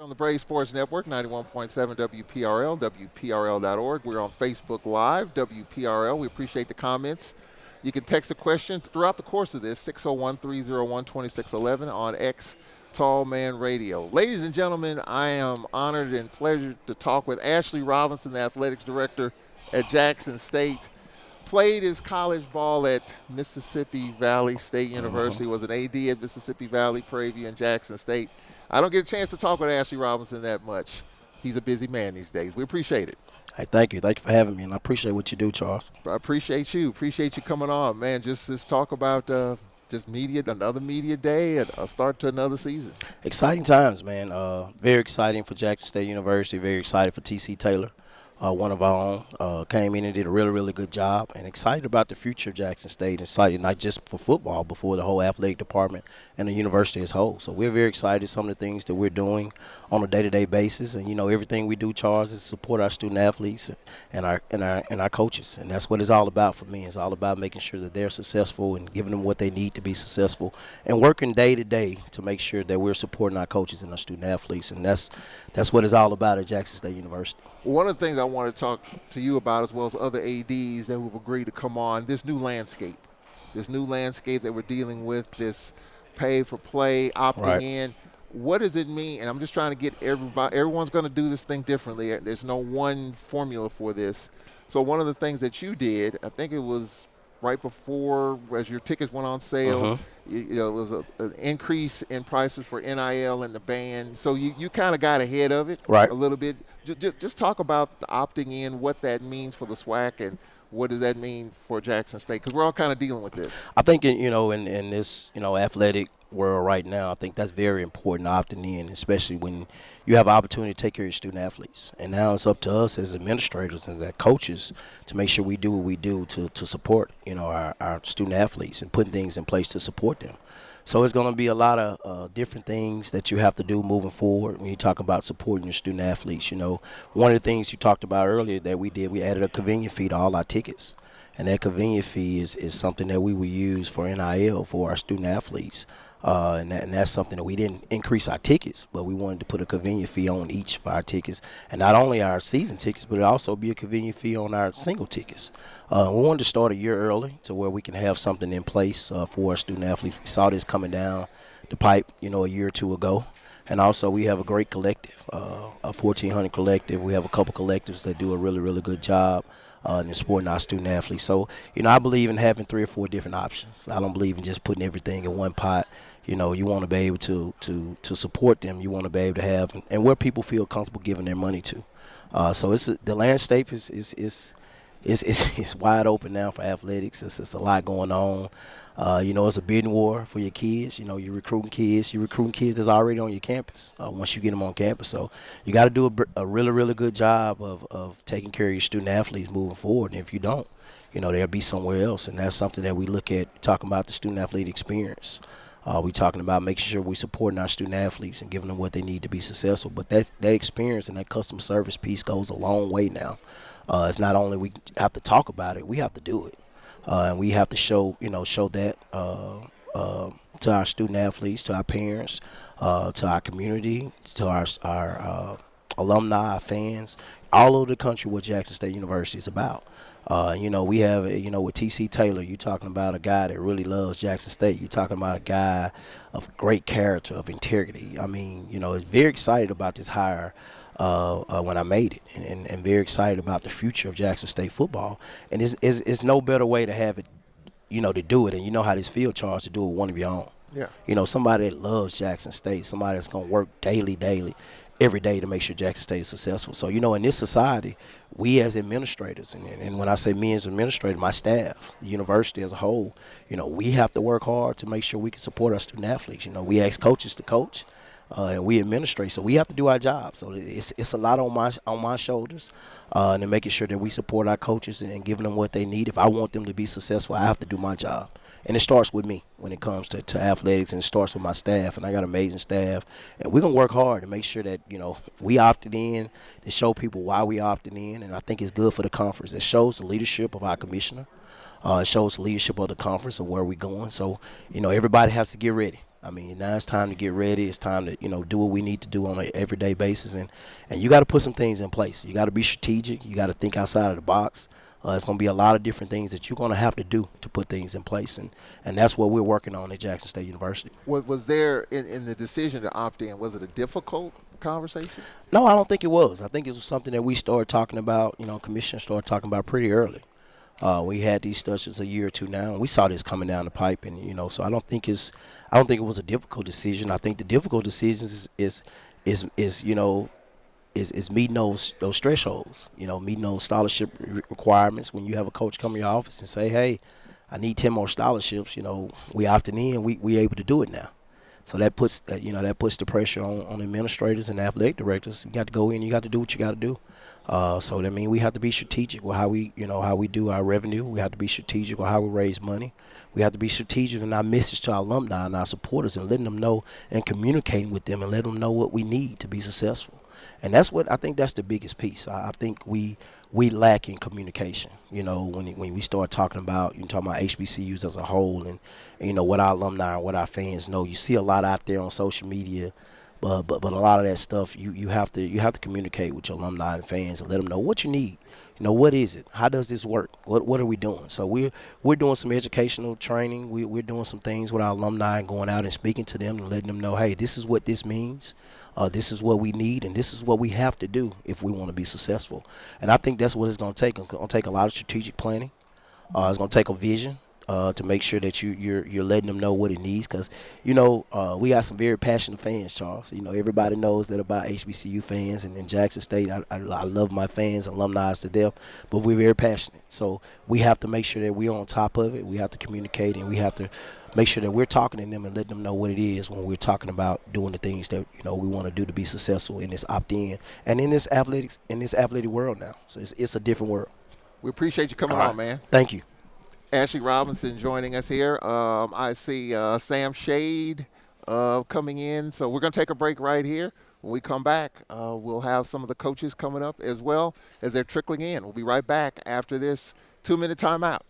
On the Brave Sports Network, 91.7 WPRL, WPRL.org. We're on Facebook Live, WPRL. We appreciate the comments. You can text a question throughout the course of this, 601-301-2611 on X Tall Man Radio. Ladies and gentlemen, I am honored and pleasured to talk with Ashley Robinson, the athletics director at Jackson State. Played his college ball at Mississippi Valley State University, was an AD at Mississippi Valley, Prairie View, and Jackson State. I don't get a chance to talk with Ashley Robinson that much. He's a busy man these days. We appreciate it. Hey, thank you. Thank you for having me, and I appreciate what you do, Charles. I appreciate you. Appreciate you coming on, man. Just talk about just media, another media day, and a start to another season. Exciting times, man. Very exciting for Jackson State University. Very excited for T.C. Taylor. One of our own, came in and did a really, really good job, and excited about the future of Jackson State, excited not just for football, but for the whole athletic department and the university as a whole. So we're very excited, some of the things that we're doing on a day-to-day basis, and, everything we do, Charles, is support our student-athletes and our coaches, and that's what it's all about for me. It's all about making sure that they're successful and giving them what they need to be successful and working day-to-day to make sure that we're supporting our coaches and our student-athletes, and that's what it's all about at Jackson State University. One of the things I want to talk to you about, as well as other ADs that have agreed to come on, this new landscape that we're dealing with, this pay for play, opting in. What does it mean? And I'm just trying to get everyone's going to do this thing differently. There's no one formula for this. So one of the things that you did, I think it was right before, as your tickets went on sale, it was an increase in prices for NIL and the band. So you kind of got ahead of it a little bit. Just talk about the opting in, what that means for the SWAC, and what does that mean for Jackson State? Because we're all kind of dealing with this. I think, in this, athletic world right now, I think that's very important, opting in, especially when you have an opportunity to take care of your student athletes. And now it's up to us as administrators and as coaches to make sure we do what we do to support, our student athletes and putting things in place to support them. So it's going to be a lot of different things that you have to do moving forward when you talk about supporting your student athletes. One of the things you talked about earlier that we did, we added a convenience fee to all our tickets. And that convenience fee is something that we will use for NIL for our student athletes. And that's something that we didn't increase our tickets, but we wanted to put a convenience fee on each of our tickets. And not only our season tickets, but it also be a convenience fee on our single tickets. We wanted to start a year early to where we can have something in place for our student athletes. We saw this coming down the pipe, a year or two ago. And also we have a great collective, a 1,400 collective. We have a couple collectives that do a really, really good job in supporting our student athletes. So, I believe in having 3 or 4 different options. I don't believe in just putting everything in one pot. You want to be able to support them. You want to be able to have, and where people feel comfortable giving their money to. So the landscape is wide open now for athletics. It's a lot going on. It's a bidding war for your kids. You're recruiting kids. You're recruiting kids that's already on your campus once you get them on campus. So you got to do a really, really good job of taking care of your student athletes moving forward. And if you don't, they'll be somewhere else. And that's something that we look at talking about the student athlete experience. We're talking about making sure we're supporting our student athletes and giving them what they need to be successful. But that experience and that customer service piece goes a long way now. It's not only we have to talk about it, we have to do it. And we have to show that to our student athletes, to our parents, to our community, to our alumni, our fans, all over the country what Jackson State University is about. We have, with T.C. Taylor, you're talking about a guy that really loves Jackson State. You're talking about a guy of great character, of integrity. I mean, very excited about this hire when I made it, and very excited about the future of Jackson State football. And it's no better way to have it, to do it. And you know how this feels, Charles, to do it with one of your own. Yeah. Somebody that loves Jackson State, somebody that's going to work daily, every day to make sure Jackson State is successful. So, in this society, we as administrators, and when I say me as administrator, my staff, the university as a whole, we have to work hard to make sure we can support our student athletes. We ask coaches to coach, and we administrate, so we have to do our job. So it's a lot on my shoulders, and then making sure that we support our coaches and giving them what they need. If I want them to be successful, I have to do my job. And it starts with me when it comes to athletics, and it starts with my staff. And I got an amazing staff. And we're going to work hard to make sure that, we opted in, to show people why we opted in. And I think it's good for the conference. It shows the leadership of our commissioner. It shows leadership of the conference of where we're going. So, everybody has to get ready. I mean, now it's time to get ready. It's time to, do what we need to do on an everyday basis. And you got to put some things in place. You got to be strategic. You got to think outside of the box. It's going to be a lot of different things that you're going to have to do to put things in place. And that's what we're working on at Jackson State University. Was there, in the decision to opt in, was it a difficult conversation? No, I don't think it was. I think it was something that we started talking about, commission started talking about pretty early. We had these discussions a year or two now, and we saw this coming down the pipe, and so I don't think it was a difficult decision. I think the difficult decisions is meeting those thresholds, meeting those scholarship requirements. When you have a coach come in your office and say, hey, I need 10 more scholarships, we opted in, we able to do it now. So that puts the pressure on administrators and athletic directors. You got to go in, you got to do what you got to do. So that means we have to be strategic with how we do our revenue. We have to be strategic with how we raise money. We have to be strategic in our message to our alumni and our supporters, and letting them know and communicating with them and letting them know what we need to be successful. And that's what I think that's the biggest piece. I think we lack in communication. When we start talking about HBCUs as a whole, and what our alumni and what our fans know. You see a lot out there on social media, but a lot of that stuff you have to communicate with your alumni and fans and let them know what you need. What is it? How does this work? What are we doing? So we're doing some educational training. We're doing some things with our alumni and going out and speaking to them and letting them know, hey, this is what this means. This is what we need, and this is what we have to do if we want to be successful. And I think that's what it's going to take. It's going to take a lot of strategic planning. It's going to take a vision to make sure that you're letting them know what it needs. Because, we got some very passionate fans, Charles. Everybody knows that about HBCU fans. And in Jackson State, I love my fans, alumni to death, but we're very passionate. So we have to make sure that we're on top of it. We have to communicate, and we have to make sure that we're talking to them and letting them know what it is when we're talking about doing the things that we want to do to be successful in this opt-in and in this athletic world now. So it's a different world. We appreciate you coming on, man. Thank you. Ashley Robinson joining us here. I see Sam Shade coming in. So we're going to take a break right here. When we come back, we'll have some of the coaches coming up as well as they're trickling in. We'll be right back after this 2-minute timeout.